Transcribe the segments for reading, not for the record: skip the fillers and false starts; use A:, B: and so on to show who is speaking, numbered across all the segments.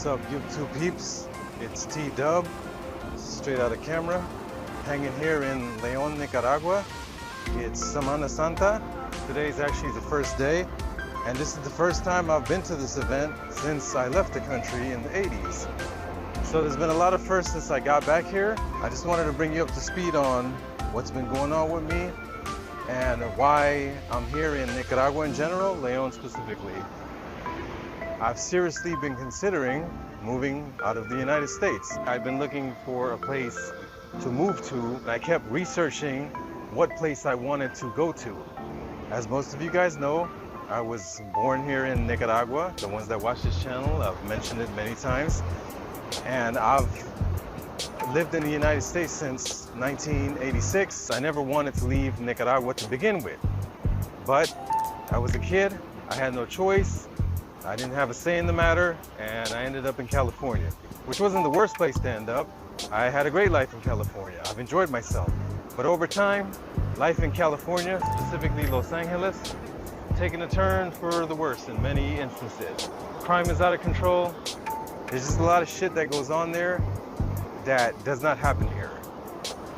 A: What's up, YouTube peeps? It's T-Dub, straight out of camera, hanging here in Leon, Nicaragua. It's Semana Santa. Today is actually the first day, and this is the first time I've been to this event since I left the country in the 80s. So there's been a lot of firsts since I got back here. I just wanted to bring you up to speed on what's been going on with me and why I'm here in Nicaragua in general, Leon specifically. I've seriously been considering moving out of the United States. I've been looking for a place to move to, and I kept researching what place I wanted to go to. As most of you guys know, I was born here in Nicaragua. The ones that watch this channel, I've mentioned it many times. And I've lived in the United States since 1986. I never wanted to leave Nicaragua to begin with. But I was a kid, I had no choice. I didn't have a say in the matter, and I ended up in California, which wasn't the worst place to end up. I had a great life in California. I've enjoyed myself. But over time, life in California, specifically Los Angeles, taken a turn for the worse in many instances. Crime is out of control. There's just a lot of shit that goes on there that does not happen here.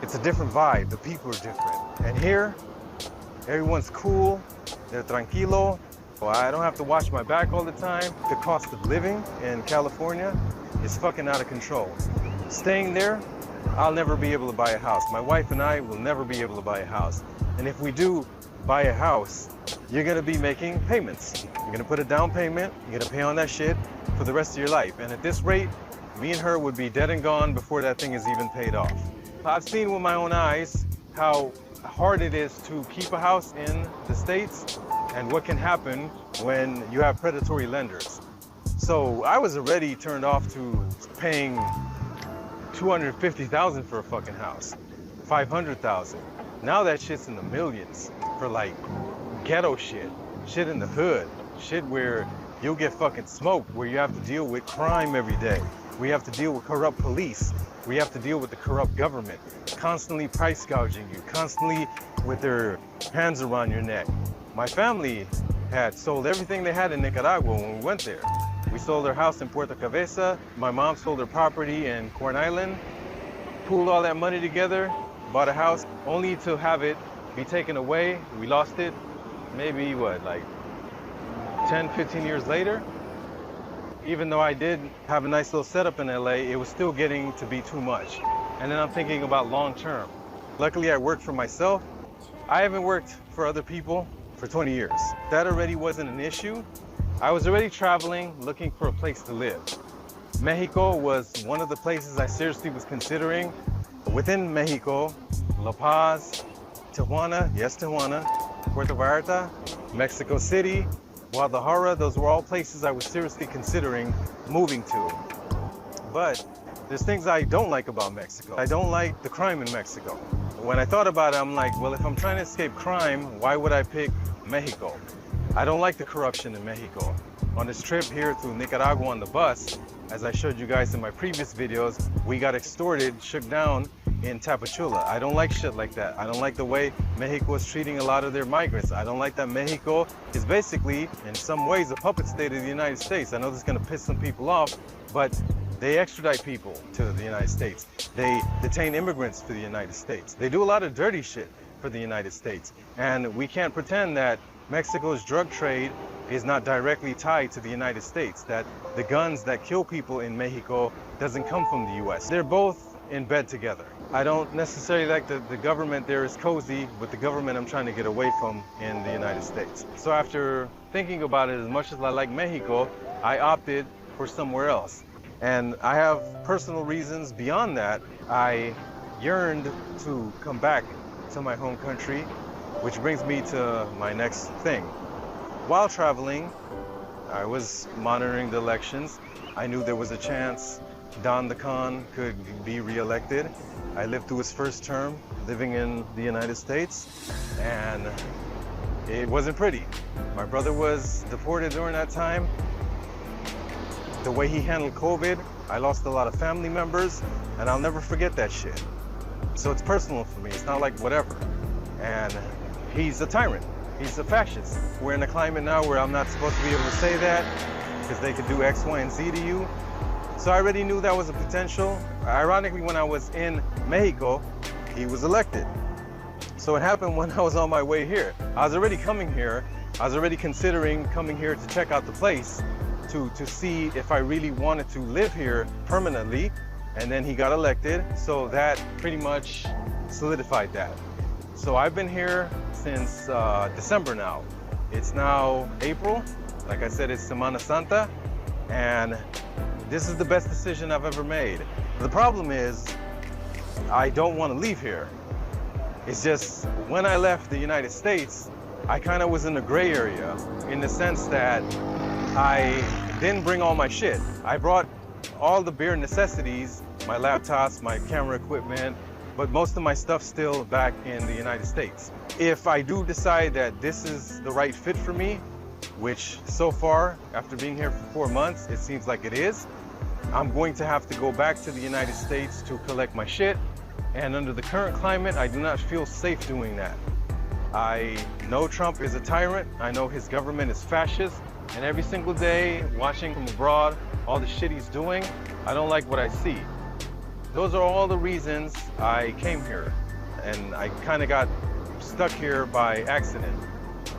A: It's a different vibe. The people are different. And here, everyone's cool. They're tranquilo. Well, I don't have to watch my back all the time. The cost of living in California is fucking out of control. Staying there, I'll never be able to buy a house. My wife and I will never be able to buy a house. And if we do buy a house, you're gonna be making payments. You're gonna put a down payment, you're gonna pay on that shit for the rest of your life. And at this rate, me and her would be dead and gone before that thing is even paid off. I've seen with my own eyes how hard it is to keep a house in the States and what can happen when you have predatory lenders. So I was already turned off to paying $250,000 for a fucking house, $500,000. Now that shit's in the millions for like ghetto shit, shit in the hood, shit where you'll get fucking smoked, where you have to deal with crime every day. We have to deal with corrupt police. We have to deal with the corrupt government, constantly price gouging you, constantly with their hands around your neck. My family had sold everything they had in Nicaragua when we went there. We sold our house in Puerto Cabeza. My mom sold her property in Corn Island, pooled all that money together, bought a house, only to have it be taken away. We lost it maybe, what, like 10, 15 years later. Even though I did have a nice little setup in LA, it was still getting to be too much. And then I'm thinking about long term. Luckily, I worked for myself. I haven't worked for other people for 20 years. That already wasn't an issue. I was already traveling, looking for a place to live. Mexico was one of the places I seriously was considering. Within Mexico, La Paz, Tijuana, yes, Tijuana, Puerto Vallarta, Mexico City, Guadalajara, those were all places I was seriously considering moving to. But there's things I don't like about Mexico. I don't like the crime in Mexico. When I thought about it, I'm like, well, if I'm trying to escape crime, why would I pick Mexico? I don't like the corruption in Mexico. On this trip here through Nicaragua on the bus, as I showed you guys in my previous videos, we got extorted, shook down in Tapachula. I don't like shit like that. I don't like the way Mexico is treating a lot of their migrants. I don't like that Mexico is basically, in some ways, a puppet state of the United States. I know this is gonna piss some people off, but they extradite people to the United States. They detain immigrants to the United States. They do a lot of dirty shit for the United States. And we can't pretend that Mexico's drug trade is not directly tied to the United States, that the guns that kill people in Mexico doesn't come from the US. They're both in bed together. I don't necessarily like the government there is cozy with the government I'm trying to get away from in the United States. So after thinking about it, as much as I like Mexico, I opted for somewhere else. And I have personal reasons beyond that. I yearned to come back to my home country, which brings me to my next thing. While traveling, I was monitoring the elections. I knew there was a chance Don the Con could be reelected. I lived through his first term living in the United States, and it wasn't pretty. My brother was deported during that time. The way he handled COVID, I lost a lot of family members, and I'll never forget that shit. So it's personal for me. It's not like whatever. And he's a tyrant. He's a fascist. We're in a climate now where I'm not supposed to be able to say that because they could do X, Y, and Z to you. So I already knew that was a potential. Ironically, when I was in Mexico, he was elected. So it happened when I was on my way here. I was already coming here. I was already considering coming here to check out the place to see if I really wanted to live here permanently. And then he got elected. So that pretty much solidified that. So I've been here since December now. It's now April. Like I said, it's Semana Santa. And this is the best decision I've ever made. The problem is, I don't want to leave here. It's just, when I left the United States, I kind of was in a gray area in the sense that I didn't bring all my shit. I brought all the bare necessities, my laptops, my camera equipment, but most of my stuff's still back in the United States. If I do decide that this is the right fit for me, which so far, after being here for 4 months, it seems like it is, I'm going to have to go back to the United States to collect my shit. And under the current climate, I do not feel safe doing that. I know Trump is a tyrant. I know his government is fascist. And every single day, watching from abroad, all the shit he's doing, I don't like what I see. Those are all the reasons I came here. And I kind of got stuck here by accident.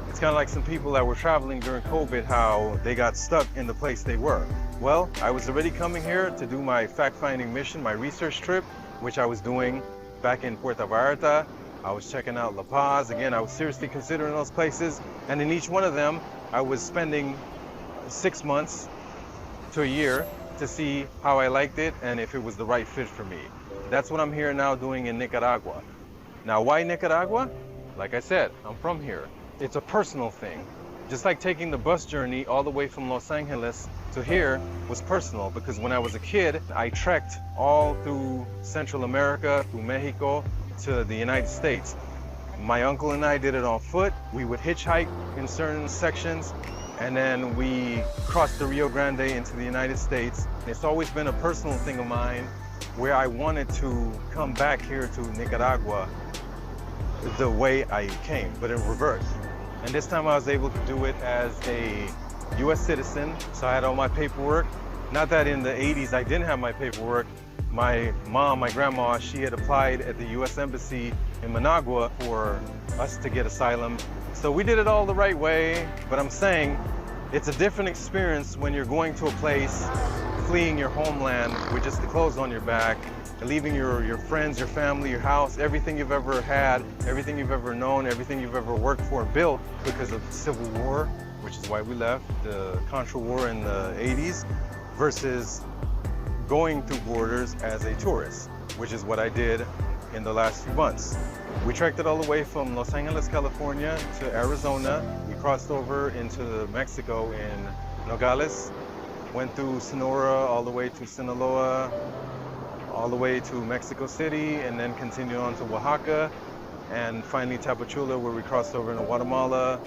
A: It's kind of like some people that were traveling during COVID, how they got stuck in the place they were. Well, I was already coming here to do my fact-finding mission, my research trip, which I was doing back in Puerto Vallarta. I was checking out La Paz. Again, I was seriously considering those places. And in each one of them, I was spending 6 months to a year to see how I liked it and if it was the right fit for me. That's what I'm here now doing in Nicaragua. Now, why Nicaragua? Like I said, I'm from here. It's a personal thing. Just like taking the bus journey all the way from Los Angeles to here was personal, because when I was a kid, I trekked all through Central America, through Mexico, to the United States. My uncle and I did it on foot. We would hitchhike in certain sections, and then we crossed the Rio Grande into the United States. It's always been a personal thing of mine where I wanted to come back here to Nicaragua the way I came, but in reverse. And this time I was able to do it as a US citizen, so I had all my paperwork. Not that in the 80s I didn't have my paperwork. My mom, my grandma, she had applied at the US Embassy in Managua for us to get asylum. So we did it all the right way, but I'm saying it's a different experience when you're going to a place, fleeing your homeland with just the clothes on your back, leaving your friends, your family, your house, everything you've ever had, everything you've ever known, everything you've ever worked for and built because of the Civil War, which is why we left, the Contra War in the 80s, versus going through borders as a tourist, which is what I did in the last few months. We trekked it all the way from Los Angeles, California to Arizona. We crossed over into Mexico in Nogales, went through Sonora all the way to Sinaloa, all the way to Mexico City, and then continued on to Oaxaca, and finally Tapachula, where we crossed over into Guatemala,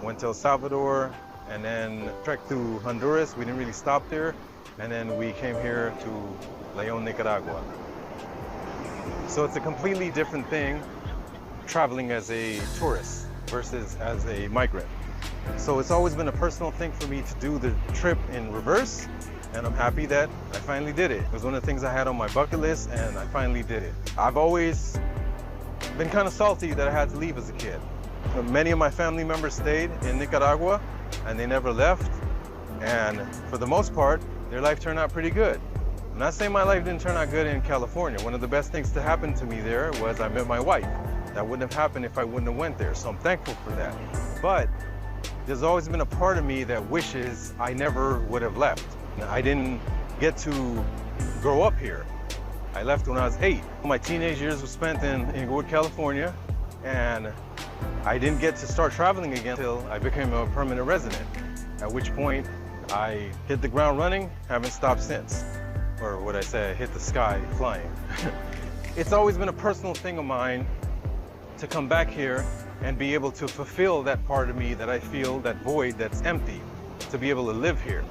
A: went to El Salvador, and then trekked through Honduras. We didn't really stop there, and then we came here to Leon, Nicaragua. So it's a completely different thing traveling as a tourist versus as a migrant. So it's always been a personal thing for me to do the trip in reverse, and I'm happy that I finally did it. It was one of the things I had on my bucket list, and I finally did it. I've always been kind of salty that I had to leave as a kid. Many of my family members stayed in Nicaragua, and they never left. And for the most part, their life turned out pretty good. I'm not saying my life didn't turn out good in California. One of the best things to happen to me there was I met my wife. That wouldn't have happened if I wouldn't have went there, so I'm thankful for that. But there's always been a part of me that wishes I never would have left. I didn't get to grow up here. I left when I was 8. My teenage years were spent in Inglewood, California, and I didn't get to start traveling again until I became a permanent resident, at which point I hit the ground running, haven't stopped since. Or what I say, hit the sky flying. It's always been a personal thing of mine to come back here and be able to fulfill that part of me that I feel, that void that's empty, to be able to live here.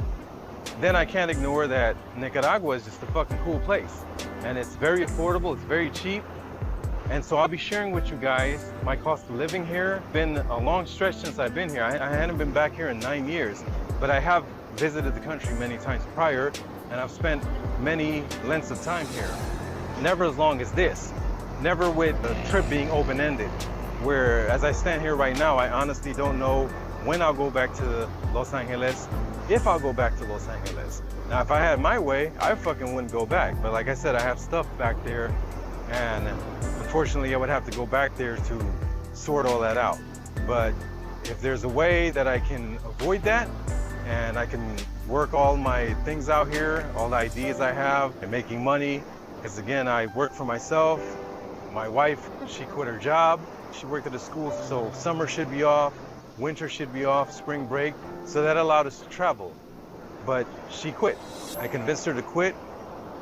A: Then I can't ignore that Nicaragua is just a fucking cool place. And it's very affordable, it's very cheap. And so I'll be sharing with you guys my cost of living here. It's been a long stretch since I've been here. I hadn't been back here in 9 years, but I have visited the country many times prior. and I've spent many lengths of time here. Never as long as this. Never with the trip being open-ended, where as I stand here right now, I honestly don't know when I'll go back to Los Angeles, if I'll go back to Los Angeles. Now, if I had my way, I fucking wouldn't go back. But like I said, I have stuff back there, and unfortunately, I would have to go back there to sort all that out. But if there's a way that I can avoid that, and I can work all my things out here, all the ideas I have, and making money, because again, I work for myself. My wife, she quit her job. She worked at a school, so summer should be off, winter should be off, spring break. So that allowed us to travel. But she quit. I convinced her to quit.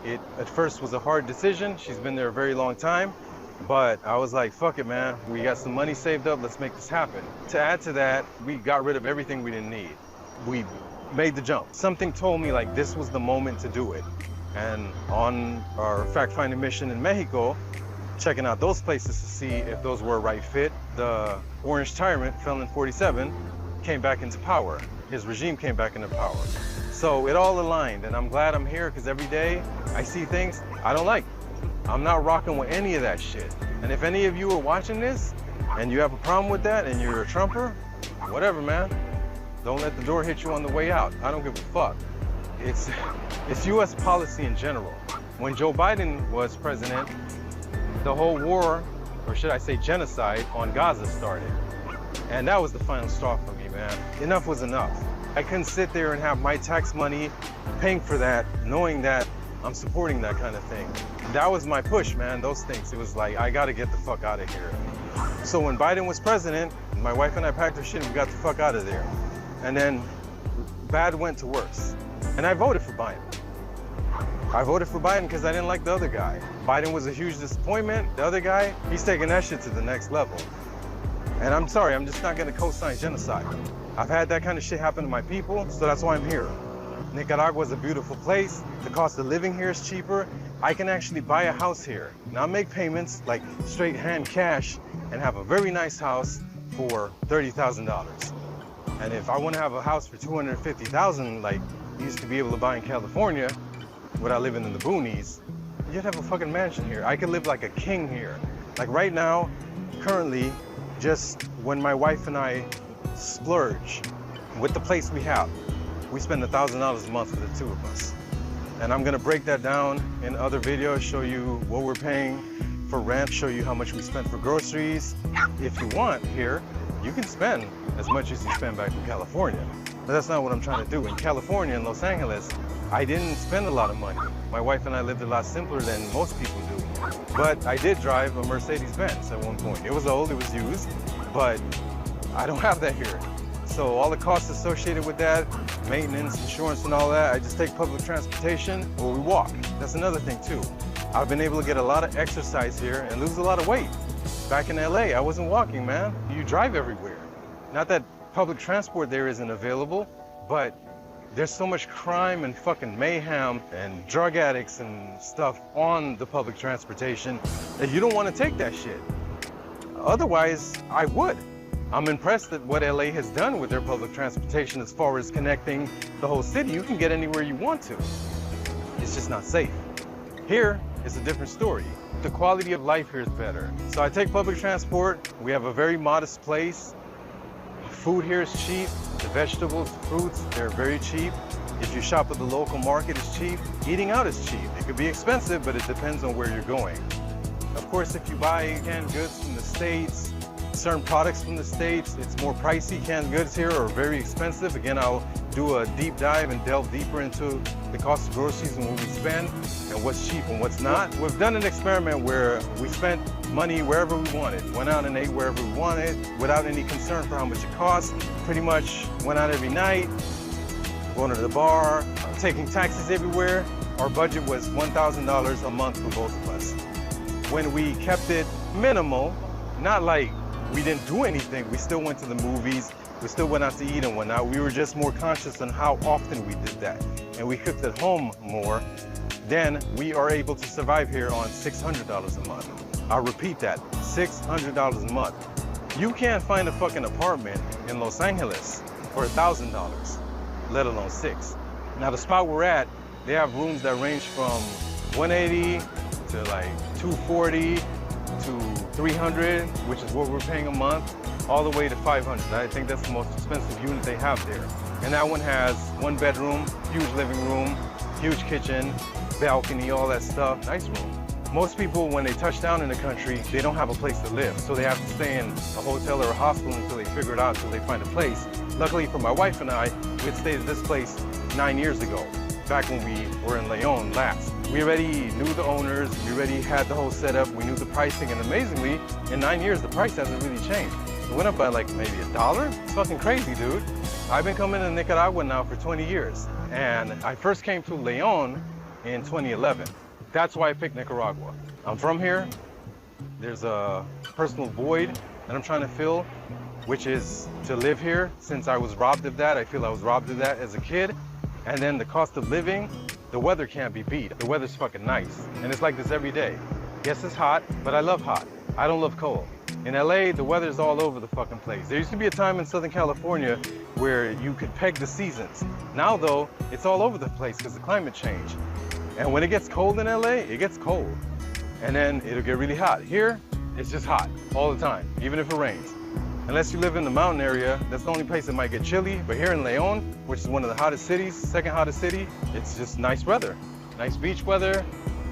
A: It at first was a hard decision. She's been there a very long time. But I was like, fuck it, man. We got some money saved up. Let's make this happen. To add to that, we got rid of everything we didn't need. We made the jump. Something told me like this was the moment to do it. And on our fact-finding mission in Mexico, checking out those places to see if those were a right fit, the orange tyrant, Felon 47, came back into power. His regime came back into power. So it all aligned, and I'm glad I'm here because every day I see things I don't like. I'm not rocking with any of that shit. And if any of you are watching this and you have a problem with that and you're a Trumper, whatever, man. Don't let the door hit you on the way out. I don't give a fuck. It's US policy in general. When Joe Biden was president, the whole war, or should I say genocide, on Gaza started. And that was the final straw for me, man. Enough was enough. I couldn't sit there and have my tax money paying for that, knowing that I'm supporting that kind of thing. That was my push, man, those things. It was like, I gotta get the fuck out of here. So when Biden was president, my wife and I packed our shit and we got the fuck out of there. And then bad went to worse. And I voted for Biden. I voted for Biden because I didn't like the other guy. Biden was a huge disappointment. The other guy, he's taking that shit to the next level. And I'm sorry, I'm just not gonna co-sign genocide. I've had that kind of shit happen to my people, so that's why I'm here. Nicaragua is a beautiful place. The cost of living here is cheaper. I can actually buy a house here. Now make payments like straight hand cash and have a very nice house for $30,000. And if I want to have a house for $250,000, like you used to be able to buy in California, without living in the boonies, you'd have a fucking mansion here. I could live like a king here. Like right now, currently, just when my wife and I splurge with the place we have, we spend $1,000 a month for the two of us. And I'm gonna break that down in other videos, show you what we're paying for rent, show you how much we spend for groceries. If you want here, you can spend as much as you spend back in California. But that's not what I'm trying to do. In California, in Los Angeles, I didn't spend a lot of money. My wife and I lived a lot simpler than most people do. But I did drive a Mercedes-Benz at one point. It was old, it was used, but I don't have that here. So all the costs associated with that, maintenance, insurance and all that, I just take public transportation or we walk. That's another thing too. I've been able to get a lot of exercise here and lose a lot of weight. Back in LA, I wasn't walking, man. You drive everywhere. Not that public transport there isn't available, but there's so much crime and fucking mayhem and drug addicts and stuff on the public transportation that you don't want to take that shit. Otherwise, I would. I'm impressed at what LA has done with their public transportation as far as connecting the whole city. You can get anywhere you want to. It's just not safe. Here, it's a different story. The quality of life here is better. So I take public transport. We have a very modest place. Food here is cheap. The vegetables, fruits, they're very cheap. If you shop at the local market, it's cheap. Eating out is cheap. It could be expensive, but it depends on where you're going. Of course, if you buy canned goods from the States, certain products from the States, it's more pricey. Canned goods here are very expensive. Again, I'll do a deep dive and delve deeper into the cost of groceries and what we spend and what's cheap and what's not. We've done an experiment where we spent money wherever we wanted, went out and ate wherever we wanted without any concern for how much it cost. Pretty much went out every night, going to the bar, taking taxis everywhere. Our budget was $1,000 a month for both of us. When we kept it minimal, not like we didn't do anything, we still went to the movies, we still went out to eat and whatnot. We were just more conscious on how often we did that. And we cooked at home more. Then we are able to survive here on $600 a month. I'll repeat that, $600 a month. You can't find a fucking apartment in Los Angeles for $1,000, let alone $6,000. Now the spot we're at, They have rooms that range from 180 to like 240 to 300, which is what we're paying a month, all the way to 500. I think that's the most expensive unit they have there. And that one has 1 bedroom, huge living room, huge kitchen, balcony, all that stuff. Nice room. Most people, when they touch down in the country, they don't have a place to live. So they have to stay in a hotel or a hospital until they figure it out, until they find a place. Luckily for my wife and I, we had stayed at this place 9 years ago, back when we were in Leon last. We already knew the owners, we already had the whole setup, we knew the pricing, and amazingly, in 9 years, the price hasn't really changed. It went up by like maybe $1. It's fucking crazy, dude. I've been coming to Nicaragua now for 20 years, and I first came to Leon in 2011. That's why I picked Nicaragua. I'm from here. There's a personal void that I'm trying to fill, which is to live here. Since I was robbed of that, I feel I was robbed of that as a kid. And then the cost of living, the weather can't be beat. The weather's fucking nice. And it's like this every day. Yes, it's hot, but I love hot. I don't love cold. In LA, the weather's all over the fucking place. There used to be a time in Southern California where you could peg the seasons. Now though, it's all over the place because of climate change. And when it gets cold in LA, it gets cold. And then it'll get really hot. Here, it's just hot all the time, even if it rains. Unless you live in the mountain area, that's the only place that might get chilly. But here in Leon, which is one of the hottest cities, second hottest city, it's just nice weather. Nice beach weather,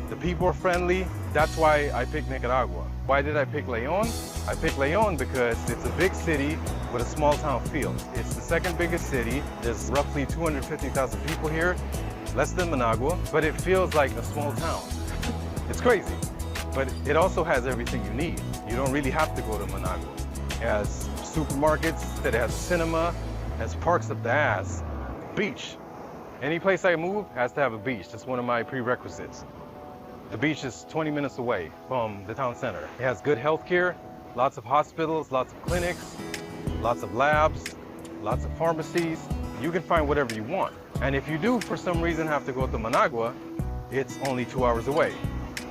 A: the people are friendly. That's why I picked Nicaragua. Why did I pick Leon? I picked Leon because it's a big city with a small town feel. It's the second biggest city. There's roughly 250,000 people here. Less than Managua, but it feels like a small town. It's crazy, but it also has everything you need. You don't really have to go to Managua. It has supermarkets, it has a cinema, it has parks up the ass, beach. Any place I move has to have a beach. That's one of my prerequisites. The beach is 20 minutes away from the town center. It has good health care, lots of hospitals, lots of clinics, lots of labs, lots of pharmacies. You can find whatever you want. And if you do, for some reason, have to go to Managua, it's only 2 hours away.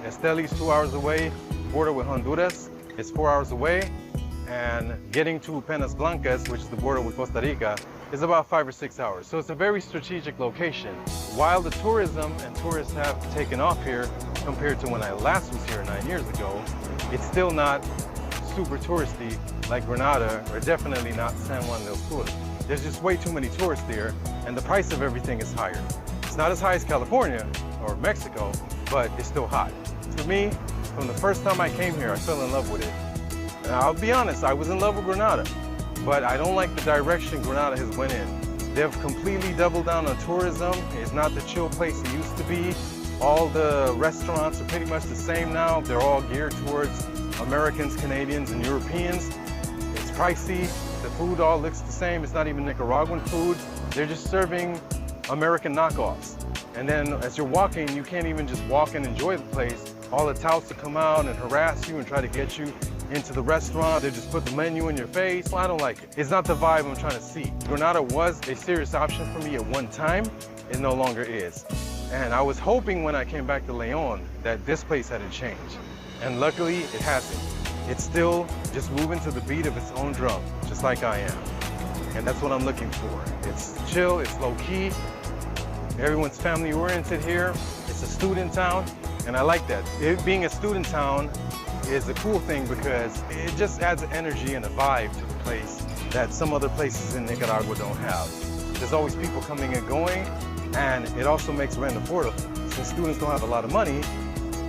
A: Esteli's 2 hours away, border with Honduras, it's 4 hours away. And getting to Penas Blancas, which is the border with Costa Rica, is about 5 or 6 hours. So it's a very strategic location. While the tourism and tourists have taken off here compared to when I last was here 9 years ago, it's still not super touristy like Grenada, or definitely not San Juan del Sur. There's just way too many tourists there, and the price of everything is higher. It's not as high as California or Mexico, but it's still hot. For me, from the first time I came here, I fell in love with it. And I'll be honest, I was in love with Grenada, but I don't like the direction Grenada has went in. They've completely doubled down on tourism. It's not the chill place it used to be. All the restaurants are pretty much the same now. They're all geared towards Americans, Canadians, and Europeans. It's pricey. The food all looks the same. It's not even Nicaraguan food. They're just serving American knockoffs. And then as you're walking, you can't even just walk and enjoy the place. All the touts will come out and harass you and try to get you into the restaurant. They just put the menu in your face. Well, I don't like it. It's not the vibe I'm trying to see. Grenada was a serious option for me at one time. It no longer is. And I was hoping when I came back to Leon that this place hadn't changed. And luckily, it hasn't. It's still just moving to the beat of its own drum, just like I am. And that's what I'm looking for. It's chill, it's low key. Everyone's family oriented here. It's a student town, and I like that. It being a student town is a cool thing because it just adds an energy and a vibe to the place that some other places in Nicaragua don't have. There's always people coming and going, and it also makes rent affordable. Since students don't have a lot of money,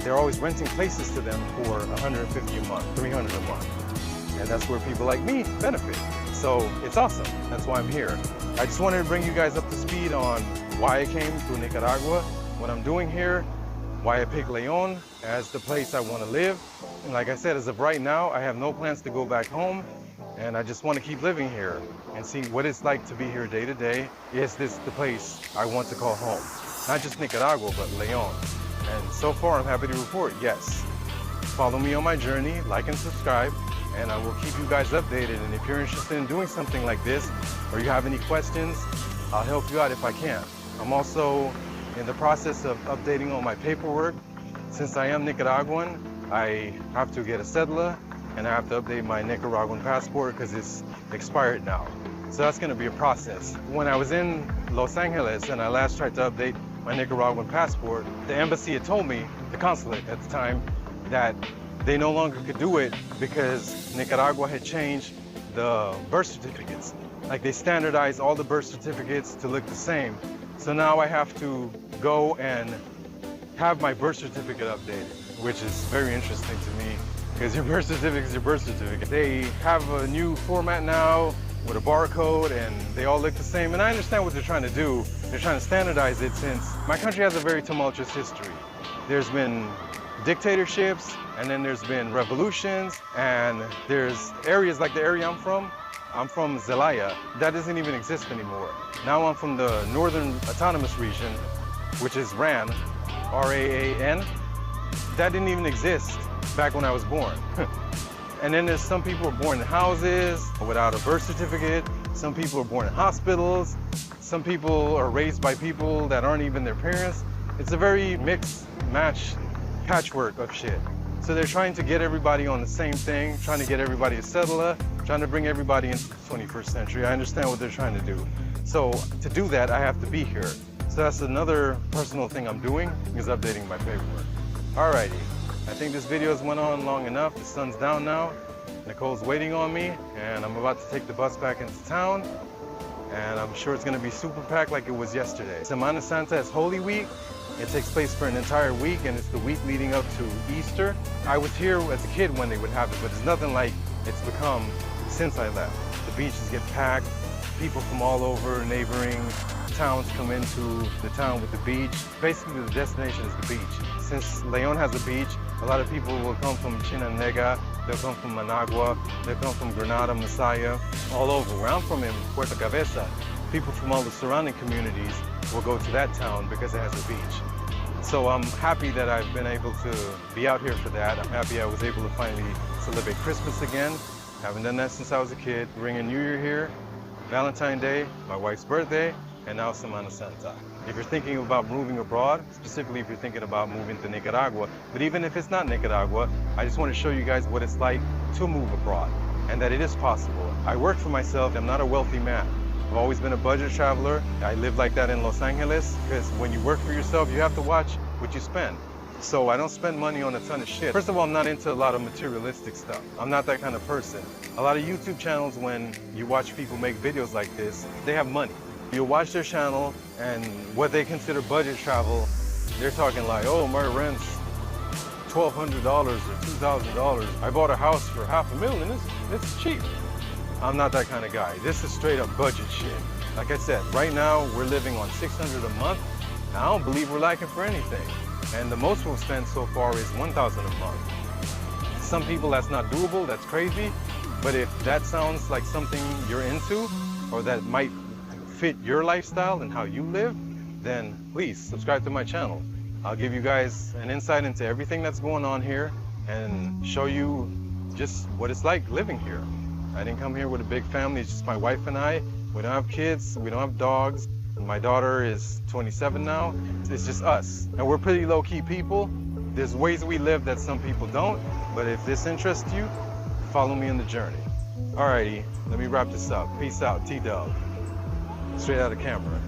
A: they're always renting places to them for $150 a month, $300 a month. And that's where people like me benefit. So it's awesome. That's why I'm here. I just wanted to bring you guys up to speed on why I came to Nicaragua, what I'm doing here, why I picked Leon as the place I want to live. And like I said, as of right now, I have no plans to go back home, and I just want to keep living here and see what it's like to be here day to day. Is this the place I want to call home? Not just Nicaragua, but Leon. And so far, I'm happy to report, yes. Follow me on my journey, like and subscribe, and I will keep you guys updated. And if you're interested in doing something like this, or you have any questions, I'll help you out if I can. I'm also in the process of updating all my paperwork. Since I am Nicaraguan, I have to get a cedula, and I have to update my Nicaraguan passport because it's expired now. So that's going to be a process. When I was in Los Angeles and I last tried to update my Nicaraguan passport, the embassy had told me, the consulate at the time, that they no longer could do it because Nicaragua had changed the birth certificates. Like they standardized all the birth certificates to look the same. So now I have to go and have my birth certificate updated, which is very interesting to me because your birth certificate is your birth certificate. They have a new format now with a barcode and they all look the same. And I understand what they're trying to do. They're trying to standardize it since my country has a very tumultuous history. There's been dictatorships, and then there's been revolutions, and there's areas like the area I'm from Zelaya, that doesn't even exist anymore. Now I'm from the Northern Autonomous Region, which is RAN, R-A-A-N. That didn't even exist back when I was born. And then there's some people who are born in houses without a birth certificate. Some people are born in hospitals. Some people are raised by people that aren't even their parents. It's a very mixed match patchwork of shit. So they're trying to get everybody on the same thing, trying to get everybody a settler, trying to bring everybody into the 21st century. I understand what they're trying to do. So to do that, I have to be here. So that's another personal thing I'm doing, is updating my paperwork. Alrighty, I think this video's went on long enough. The sun's down now. Nicole's waiting on me, and I'm about to take the bus back into town. And I'm sure it's gonna be super packed like it was yesterday. Semana Santa is Holy Week. It takes place for an entire week, and it's the week leading up to Easter. I was here as a kid when they would have it, but it's nothing like it's become since I left. The beaches get packed. People from all over neighboring towns come into the town with the beach. Basically, the destination is the beach. Since Leon has a beach, a lot of people will come from Chinanega, they'll come from Managua, they'll come from Granada, Masaya, all over. Where I'm from in Puerto Cabeza, people from all the surrounding communities will go to that town because it has a beach. So I'm happy that I've been able to be out here for that. I'm happy I was able to finally celebrate Christmas again. Haven't done that since I was a kid. Bringing New Year here, Valentine's Day, my wife's birthday, and now Semana Santa. If you're thinking about moving abroad, specifically if you're thinking about moving to Nicaragua, but even if it's not Nicaragua, I just want to show you guys what it's like to move abroad and that it is possible. I work for myself. I'm not a wealthy man. I've always been a budget traveler. I live like that in Los Angeles because when you work for yourself, you have to watch what you spend. So I don't spend money on a ton of shit. First of all, I'm not into a lot of materialistic stuff. I'm not that kind of person. A lot of YouTube channels, when you watch people make videos like this, they have money. You'll watch their channel and what they consider budget travel, they're talking like, oh, my rent's $1,200 or $2,000. I bought a house for $500,000, it's cheap. I'm not that kind of guy. This is straight up budget shit. Like I said, right now we're living on $600 a month. I don't believe we're lacking for anything. And the most we've spent so far is $1,000 a month. Some people that's not doable, that's crazy. But if that sounds like something you're into or that might fit your lifestyle and how you live, then please subscribe to my channel. I'll give you guys an insight into everything that's going on here and show you just what it's like living here. I didn't come here with a big family, it's just my wife and I. We don't have kids, we don't have dogs. My daughter is 27 now. It's just us. And we're pretty low-key people. There's ways we live that some people don't, but if this interests you, follow me on the journey. Alrighty, let me wrap this up. Peace out, T-Dub. Straight out of camera.